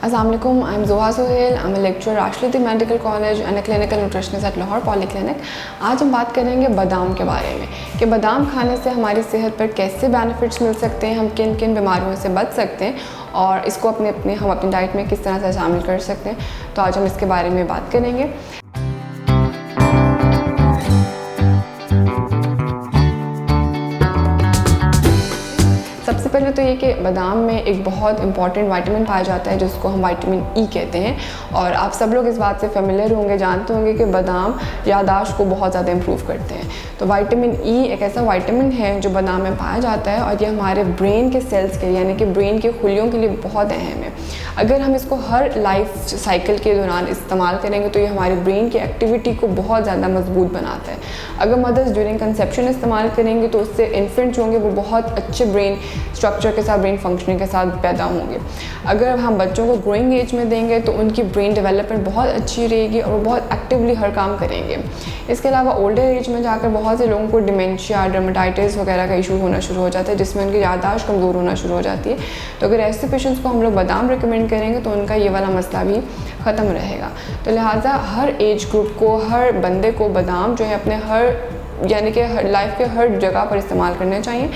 Assalamu alaikum, I'm Zoha Sohail. I'm a lecturer at Ashliti Medical College and a clinical nutritionist at Lahore Polyclinic. आज हम बात करेंगे बादाम के बारे में कि बादाम खाने से हमारी सेहत पर कैसे बेनिफिट्स मिल सकते हैं, हम किन किन बीमारियों से बच सकते हैं और इसको हम अपनी डाइट में किस तरह से शामिल कर सकते हैं। तो आज हम इसके बारे में बात करेंगे। सबसे पहले तो ये कि बादाम में एक बहुत इंपॉर्टेंट विटामिन पाया जाता है जिसको हम विटामिन ई कहते हैं, और आप सब लोग इस बात से फेमिलियर होंगे, जानते होंगे कि बादाम याददाश्त को बहुत ज़्यादा इंप्रूव करते हैं। तो विटामिन ई एक ऐसा विटामिन है जो बादाम में पाया जाता है और ये हमारे ब्रेन के सेल्स के यानी कि ब्रेन के खुलियों के लिए बहुत अहम है। अगर हम इसको हर लाइफ साइकिल के दौरान इस्तेमाल करेंगे तो ये हमारे ब्रेन की एक्टिविटी को बहुत ज़्यादा मजबूत बनाता है। अगर मदर्स ड्यूरिंग कंसेप्शन इस्तेमाल करेंगे तो उससे इन्फेंट्स होंगे वो बहुत अच्छे ब्रेन स्ट्रक्चर के साथ, ब्रेन फंक्शनिंग के साथ पैदा होंगे। अगर हम बच्चों को ग्रोइंग एज में देंगे तो उनकी ब्रेन डेवलपमेंट बहुत अच्छी रहेगी और वो बहुत एक्टिवली हर काम करेंगे। इसके अलावा ओल्डर एज में जाकर बहुत से लोगों को डिमेंशिया, डर्मेटाइटिस वगैरह का इशू होना शुरू हो जाता है जिसमें उनकी याददाश्त कमज़ोर होना शुरू हो जाती है। तो अगर ऐसे पेशेंट्स को हम लोग बादाम रिकमेंड करेंगे तो उनका ये वाला मसला भी ख़त्म रहेगा। तो लिहाजा हर एज ग्रुप को, हर बंदे को बादाम जो है अपने यानी कि हर लाइफ के हर जगह पर इस्तेमाल करने चाहिए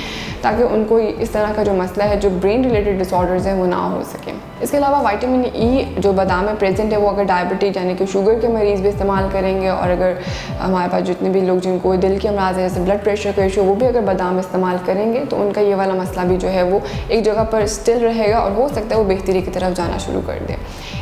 ताकि उनको इस तरह का जो मसला है, जो ब्रेन रिलेटेड डिसऑर्डर्स हैं, वो ना हो सके। इसके अलावा विटामिन ई जो बादाम में प्रेजेंट है वो अगर डायबिटीज यानी कि शुगर के मरीज़ भी इस्तेमाल करेंगे, और अगर हमारे पास जितने भी लोग जिनको दिल के अमराज है जैसे ब्लड प्रेशर का इशू, वो भी अगर बादाम इस्तेमाल करेंगे तो उनका ये वाला मसला भी जो है वो एक जगह पर स्टिल रहेगा और हो सकता है वो बेहतरी की तरफ जाना शुरू कर दे।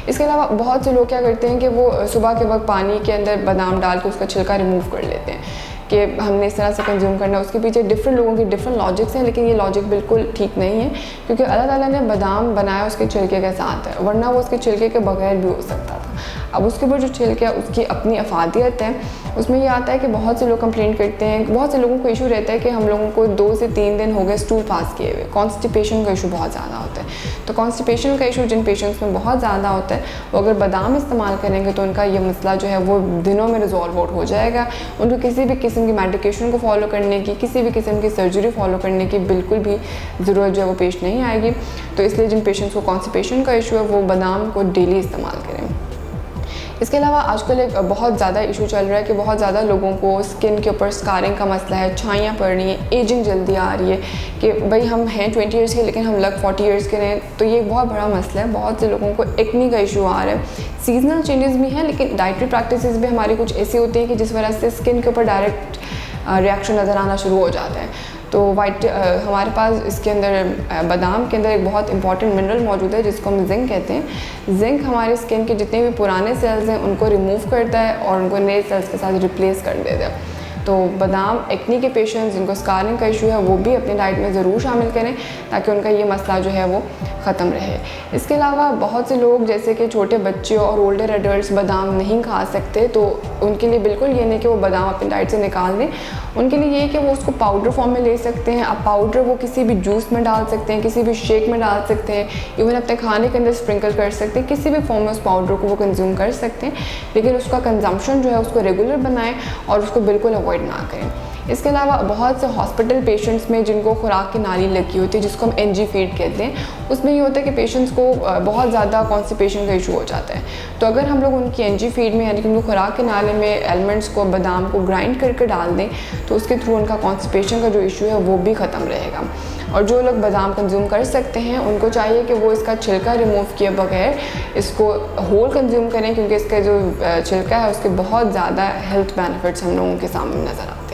इसके अलावा बहुत से लोग क्या करते हैं कि वो सुबह के वक्त पानी के अंदर बादाम डाल के उसका छिलका रिमूव कर लेते हैं कि हमने इस तरह से कंज्यूम करना है। उसके पीछे डिफरेंट लोगों की डिफरेंट लॉजिक्स हैं, लेकिन ये लॉजिक बिल्कुल ठीक नहीं है क्योंकि अल्लाह ताला ने बादाम बनाया उसके छिलके के साथ है, वरना वो उसके छिलके के बगैर भी हो सकता था। अब उसके ऊपर जो छिलका है उसकी अपनी अफादियत है। उसमें ये आता है कि बहुत से लोग कंप्लेंट करते हैं, बहुत से लोगों को इशू रहता है कि हम लोगों को 2 से 3 दिन हो गए स्टूल पास किए हुए। कॉन्स्टिपेशन का इशू बहुत ज़्यादा होता है। तो कॉन्स्टिपेशन का इशू जिन पेशेंट्स में बहुत ज़्यादा होता है वो अगर बादाम इस्तेमाल करेंगे तो उनका ये मसला जो है वो दिनों में रिजॉल्व आउट हो जाएगा। उनको किसी भी किस्म की मेडिकेशन को फॉलो करने की, किसी भी किस्म की सर्जरी फॉलो करने की बिल्कुल भी ज़रूरत जो है वो पेश नहीं आएगी। तो इसलिए जिन पेशेंट्स को कॉन्स्टिपेशन का इशू है वो बादाम को डेली इस्तेमाल करें। इसके अलावा आजकल एक बहुत ज़्यादा इशू चल रहा है कि बहुत ज़्यादा लोगों को स्किन के ऊपर स्कारिंग का मसला है, छाइयाँ पड़ रही हैं, एजिंग जल्दी आ रही है कि भाई हम हैं 20 ईयर्स के लेकिन हम लग 40 ईयर्स के रहें। तो ये एक बहुत बड़ा मसला है। बहुत से लोगों को एक्नी का इशू आ रहा है। सीजनल चेंजेस भी हैं लेकिन डाइटरी प्रैक्टिसेस भी हमारी कुछ ऐसी होती हैं कि जिस वजह से स्किन के ऊपर डायरेक्ट रिएक्शन नज़र आना शुरू हो जाता है। तो हमारे पास इसके अंदर बादाम के अंदर एक बहुत इंपॉर्टेंट मिनरल मौजूद है जिसको हम जिंक कहते हैं। जिंक हमारे स्किन के जितने भी पुराने सेल्स हैं उनको रिमूव करता है और उनको नए सेल्स के साथ रिप्लेस कर देता है। तो बादाम एक्नी के पेशेंट्स जिनको स्कारिंग का इशू है वो भी अपनी डाइट में ज़रूर शामिल करें ताकि उनका ये मसला जो है वो ख़त्म रहे। इसके अलावा बहुत से लोग जैसे कि छोटे बच्चे और ओल्डर एडल्ट्स बादाम नहीं खा सकते, तो उनके लिए बिल्कुल ये नहीं कि वो बादाम अपनी डाइट से निकाल दें। उनके लिए ये है कि वो उसको पाउडर फॉर्म में ले सकते हैं। अब पाउडर वो किसी भी जूस में डाल सकते हैं, किसी भी शेक में डाल सकते हैं, इवन अपने खाने के अंदर स्प्रिंकल कर सकते हैं, किसी भी फॉर्म में उस पाउडर को वो कंज्यूम कर सकते हैं, लेकिन उसका कंजम्पशन जो है उसको रेगुलर बनाएं और उसको बिल्कुल अवॉइड ना करें। इसके अलावा बहुत से हॉस्पिटल पेशेंट्स में जिनको खुराक की नाली लगी होती है जिसको हम एनजी फीड कहते हैं, उसमें ये होता है कि पेशेंट्स को बहुत ज़्यादा कॉन्स्टिपेशन का इशू हो जाता है। तो अगर हम लोग उनकी एनजी फीड में यानी कि उनको खुराक के नाले में एलिमेंट्स को, बादाम को ग्राइंड करके डाल दें तो उसके थ्रू उनका कॉन्स्टिपेशन का जो इशू है वो भी ख़त्म रहेगा। और जो लोग बादाम कंज्यूम कर सकते हैं उनको चाहिए कि वो इसका छिलका रिमूव किए बगैर इसको होल कंज्यूम करें क्योंकि इसका जो छिलका है उसके बहुत ज़्यादा हेल्थ बेनिफिट्स हम लोगों के सामने नज़र आते हैं।